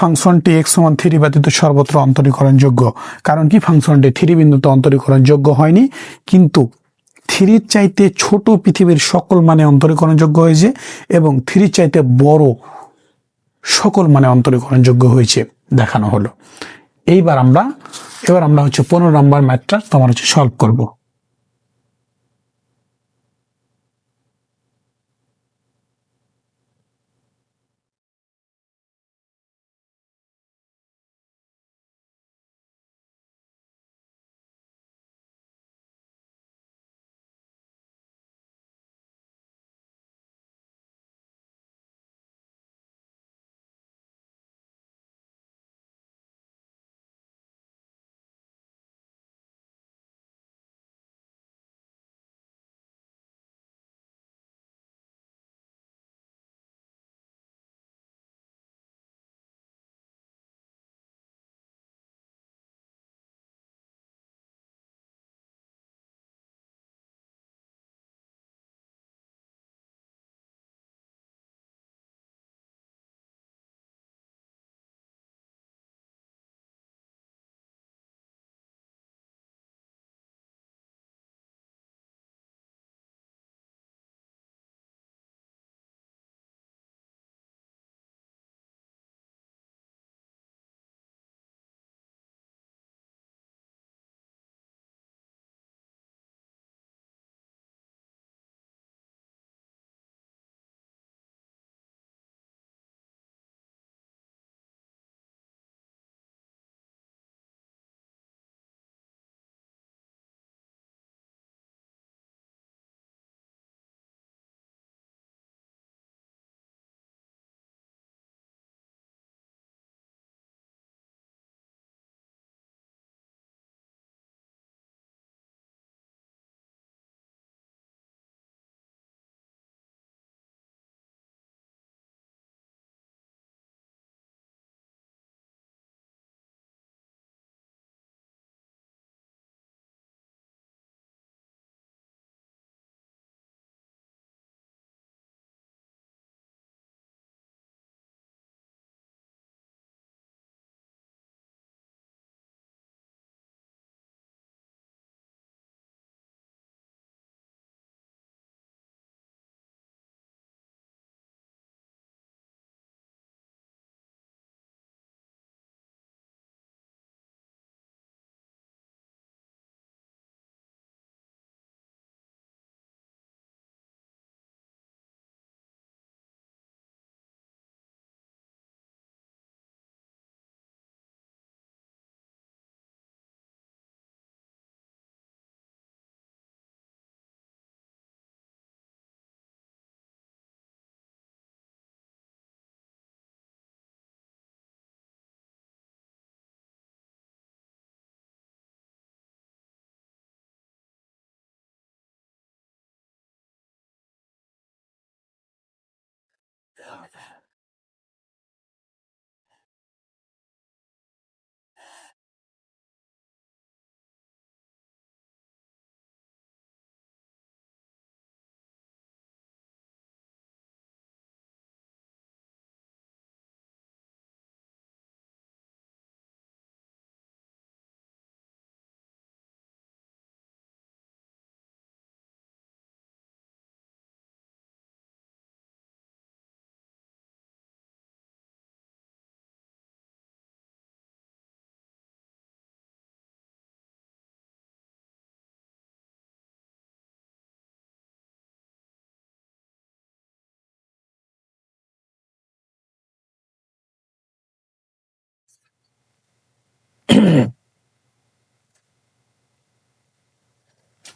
ফাংশনটি এক্স সমান 3 ব্যতীত সর্বত্র অন্তরীকরণযোগ্য। কারণ কি, ফাংশনটি 3 বিন্দুতে অন্তরীকরণযোগ্য হয়নি, কিন্তু 3 চাইতে ছোট পৃথিবীর সকল মানে অন্তরীকরণযোগ্য হয়েছে এবং 3 চাইতে বড় সকল মানে অন্তরীকরণযোগ্য হয়েছে, দেখানো হলো। এবার আমরা 15 নম্বর ম্যাথটা তোমার সলভ করব।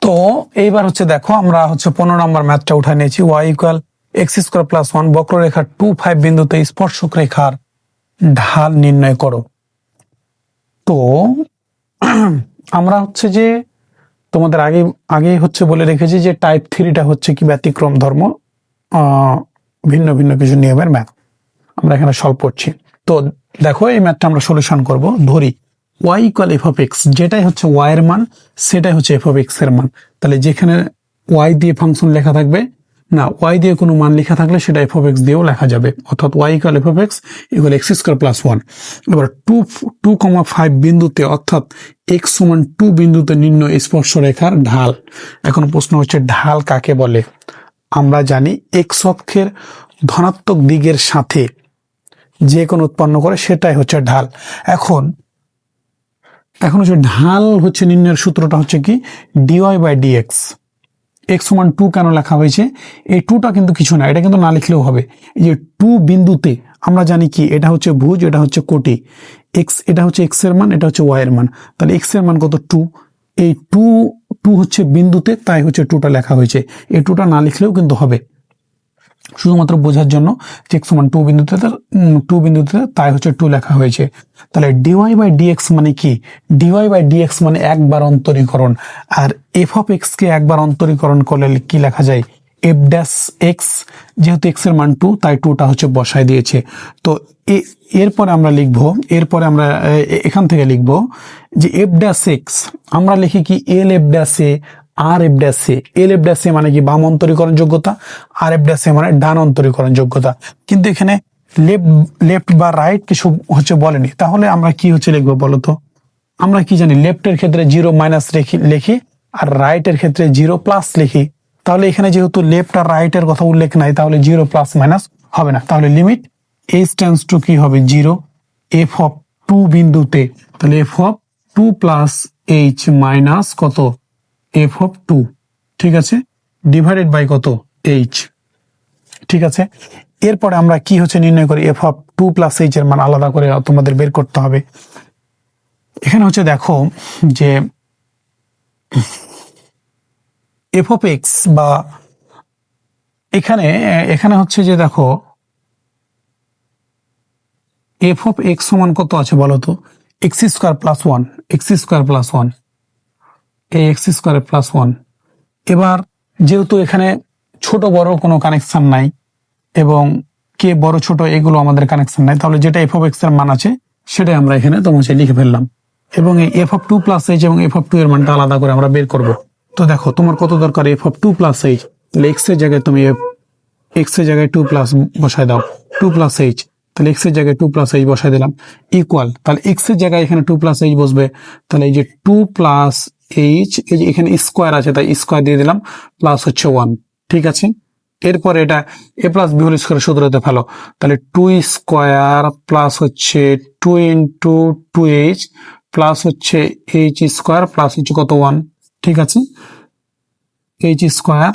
তো এইবার হচ্ছে দেখো আমরা হচ্ছে 15 নম্বর ম্যাথটা উঠে নিয়েছি। Y equal x square plus 1 বক্ররেখার 2, 5 বিন্দুতে স্পর্শক রেখার ঢাল নির্ণয় করো। তো আমরা হচ্ছে যে তোমাদের আগে হচ্ছে বলে রেখেছি যে টাইপ 3টা হচ্ছে কি ব্যতিক্রম ধর্ম, ভিন্ন ভিন্ন কিছু নিয়মের ম্যাথ আমরা এখানে সলভ করছি। তো দেখো এই ম্যাথটা আমরা সলিউশন করব। ধরি y equal f of x, যেটাই হচ্ছে ওয়াই এর মান সেটাই হচ্ছে এফ অফ এক্স এর মান। তাহলে যেখানে ওয়াই দিয়ে ফাংশন লেখা থাকবে না, ওয়াই দিয়ে কোনো মান লেখা থাকলে সেটা এফ অফ এক্স দিয়েও লেখা যাবে, অর্থাৎ y equal f of x equal x square plus 1। এবার 2,5 বিন্দুতে অর্থাৎ এক্স সমান 2 বিন্দুতে নির্ণয় স্পর্শরেখার ঢাল। এখন প্রশ্ন হচ্ছে ঢাল কাকে বলে? আমরা জানি এক্স অক্ষের ধনাত্মক দিকের সাথে যে কোনো উৎপন্ন করে সেটাই হচ্ছে ঢাল। এখন হচ্ছে ঢাল হচ্ছে নির্ণয়ের সূত্রটা হচ্ছে কি ডিওয়াই বাই ডিএক্স। এক্স সমান 2 কেন লেখা হয়েছে? এই 2টা কিন্তু কিছু না, এটা কিন্তু না লিখলেও হবে। এই যে 2 বিন্দুতে আমরা জানি কি এটা হচ্ছে ভুজ, এটা হচ্ছে কোটি। এক্স, এটা হচ্ছে এক্স এর মান, এটা হচ্ছে ওয়াই এর মান। তাহলে এক্স এর মান কত? 2। এই 2 হচ্ছে বিন্দুতে, তাই হচ্ছে 2টা লেখা হয়েছে। এই 2টা না লিখলেও কিন্তু হবে, শুধুমাত্র বোঝার জন্য যে এক্স সমান 2 বিন্দুতে তাই হচ্ছে 2 লেখা হয়েছে। তাহলে ডিওয়াই বাই ডিএক্স মানে কি? ডিওয়াই বাই ডিএক্স মানে একবার অন্তরীকরণ, আর এফ অফ এক্স কে একবার অন্তরীকরণ করলে কি লেখা যায়? এফ ড্যাশ এক্স, যেহেতু এক্স এর মান 2 তাই 2টা হচ্ছে বসায় দিয়েছে। তো এরপরে আমরা লিখবো, এখান থেকে লিখবো যে এফ ড্যাশ এক্স আমরা লিখি কি L F dash a R F dash a. L F dash a মানে কি বাম অন্তরীকরণ যোগ্যতা, আর এফ ড্যাশ এ মানে ডান অন্তরীকরণ যোগ্যতা। কিন্তু এখানে লেফট বা রাইট কিছু হচ্ছে বলেনি, তাহলে আমরা কি হচ্ছে লিখবো বলতো? আমরা কি জানি লেফটের ক্ষেত্রে 0 মাইনাস লিখি আর রাইটের ক্ষেত্রে 0 প্লাস লিখি। তাহলে এখানে যেহেতু লেফট আর রাইটের কথা উল্লেখ নাই, তাহলে 0 প্লাস মাইনাস হবে না। তাহলে লিমিট এইচ টেন্ডস টু কি হবে? 0। এফ অফ 2 বিন্দুতে, তাহলে f of 2 plus h minus কত? এফ অফ 2, ঠিক আছে, ডিভাইডেড বাই কত? এইচ, ঠিক আছে। এরপরে আমরা কি হচ্ছে নির্ণয় করি? এফ অফ 2 প্লাস এইচ এর মান আলাদা করে তোমাদের বের করতে হবে। এখানে হচ্ছে দেখো যে এফ অফ এক্স বা এখানে হচ্ছে যে দেখো এফ অফ এক্স সমান কত আছে বলতো? X square plus 1, x square plus 1, এই এক্স স্কোয়ার প্লাস 1। এবার যেহেতু এখানে ছোট বড় কোনো কানেকশন নাই এবং কে বড় ছোট এগুলো আমাদের কানেকশন নাই, তাহলে যেটা এফ অফ এক্স এর মান আছে সেটাই আমরা এখানে তোমাকে লিখে ফেললাম। এবং এই এফ অফ 2 প্লাস এইচ এবং এফ অফ 2 এর মানটা আলাদা করে আমরা বের করব। তো দেখো তোমার কত দরকার? F of 2 plus H. তাহলে এক্স এর জায়গায় তুমি এক্স এর জায়গায় 2 প্লাস বসায় দাও, 2 প্লাস এইচ। তাহলে এক্স এর জায়গায় 2 প্লাস এইচ বসায় দিলাম, ইকুয়াল। তাহলে এক্স এর জায়গায় এখানে 2 প্লাস এইচ বসবে। তাহলে এই যে 2 প্লাস এইচ, এই যে এখানে স্কোয়ার আছে তাই স্কোয়ার দিয়ে দিলাম, প্লাস হচ্ছে 1, ঠিক আছে। এরপর এটা এ প্লাস বি হোল স্কোয়ার সূত্রতে ফেলো। তাহলে 2 স্কোয়ার প্লাস হচ্ছে 2 ইন্টু 2h প্লাস হচ্ছে এইচ স্কোয়ার প্লাস হচ্ছে কত? 1, ঠিক আছে। এইচ স্কোয়ার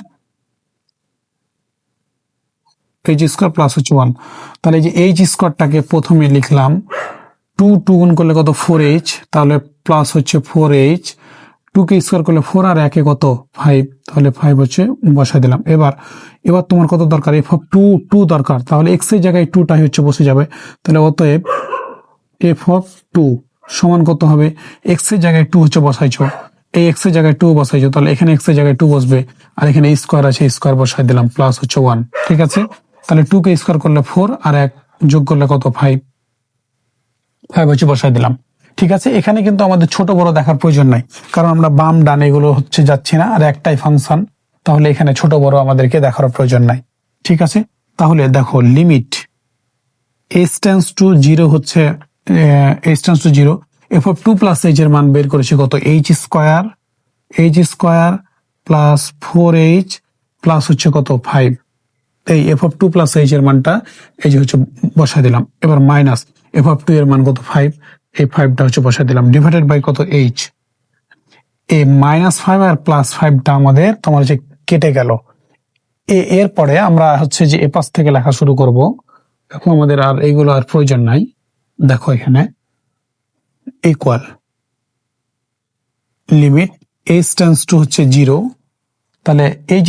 প্লাস হচ্ছে 1। তাহলে এই যে এইচ স্কোয়ারটাকে প্রথমে লিখলাম 2 গুণ করলে কত? 4h, তাহলে প্লাস হচ্ছে 4h। 2 কে স্কোয়ার করলে 4 আর 1 কত? 5, তাহলে 5 হচ্ছে বসাই দিলাম। এবার তোমার কত দরকার? এফ অফ 2 দরকার, তাহলে এক্স এর জায়গায় 2টাই হচ্ছে বসে যাবে। তাহলে অতএব এফ অফ 2 সমান কত হবে? এক্স এর জায়গায় 2 হচ্ছে বসাইছো, এই এক্স এর জায়গায় 2 বসাইছো, তাহলে এখানে এক্স এর জায়গায় 2 বসবে আর এখানে স্কোয়ার আছে, স্কোয়ার বসাই দিলাম, প্লাস হচ্ছে 1, ঠিক আছে। তাহলে 2 কে স্কোয়ার করলে 4 আর 1 যোগ করলে কত? 5 হচ্ছে বসাই দিলাম, ঠিক আছে। এখানে কিন্তু আমাদের ছোট বড় দেখার প্রয়োজন নাই, কারণ আমরা বাম ডান এগুলো হচ্ছে যাচ্ছি না, আর একটাই ফাংশন, তাহলে এখানে ছোট বড় আমাদেরকে দেখার প্রয়োজন নাই, ঠিক আছে। তাহলে দেখো লিমিট h টেন্ডস টু 0 হচ্ছে h tends to 0, F of 2 plus h এর মান বের করেছি কত? H square plus 4h plus হচ্ছে কত? 5। এই এফ অফ 2 প্লাস এইচ এর মানটা এই যে হচ্ছে বসা দিলাম। এবার মাইনাস এফ অফ 2 এর মান কত? 5, এই 5টা হচ্ছে বসা দিলাম, ডিভাইডেড বাই কত? এইচ। এই -5 আর +5টা আমাদের তোমার হচ্ছে কেটে গেল। এরপরে আমরা হচ্ছে যে এ পাশ থেকে লেখা শুরু করব। দেখো আমাদের আর এইগুলো আর প্রয়োজন নাই। দেখো এখানে equal limit H tends two হচ্ছে 0, তাহলে এইচ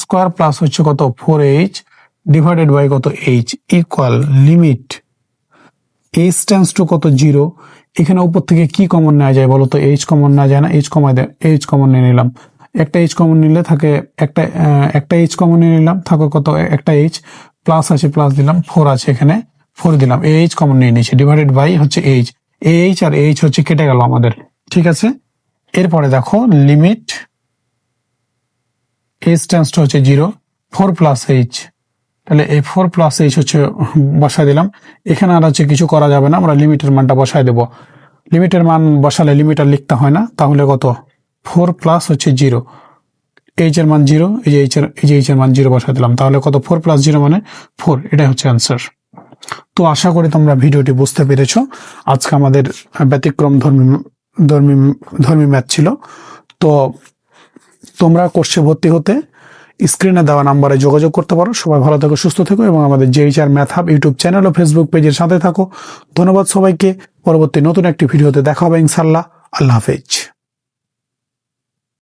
স্কোয়ার প্লাস হচ্ছে কত 4h ডিভাইডেড বাই কত h equal limit H tends to কত 0। এখানে উপর থেকে কি কমন নেওয়া যায় বলো তো? এইচ কমন নেওয়া যায় না, এইচ কমন নিয়ে নিলাম। একটা এইচ কমন নিলে থাকে একটা এইচ কমন নিয়ে নিলাম, থাকে কত একটা এইচ, প্লাস আছে প্লাস দিলাম, 4 আছে এখানে 4 দিলাম, এইচ কমন নিয়ে নিয়েছি ডিভাইডেড বাই হচ্ছে এইচ, এইচ আর এইচ হচ্ছে কেটে গেল আমাদের, ঠিক আছে। এরপরে দেখো লিমিট এইচ টেন্স টু হচ্ছে 0, 4 প্লাস এইচ, তাহলে এই 4 প্লাস এইচ হচ্ছে বসায় দিলাম। এখানে আর হচ্ছে কিছু করা যাবে না, আমরা লিমিটের মানটা বসায় দেব। লিমিটের মান বসালে লিমিটার লিখতে হয় না, তাহলে কত 4 প্লাস হচ্ছে 0, এইচ এর মান 0, এই যে এইচ এর মান 0 বসায় দিলাম, তাহলে কত 4 প্লাস 0 মানে 4, এটাই হচ্ছে অ্যান্সার। তো আশা করি তোমরা ভিডিওটি বুঝতে পেরেছো। আজকে আমাদের ব্যতিক্রম ধর্মী ম্যাথ ছিল। তো তোমরা কোর্সে ভর্তি হতে স্ক্রিনে দেওয়া নাম্বারে যোগাযোগ করতে পারো। সবাই ভালো থেকো, সুস্থ থেকো এবং আমাদের JHR math hub YouTube channel ও ফেসবুক পেজের সাথে থাকো। ধন্যবাদ সবাইকে। পরবর্তী নতুন একটি ভিডিওতে দেখা হবে ইনশাআল্লাহ। আল্লাহ হাফেজ।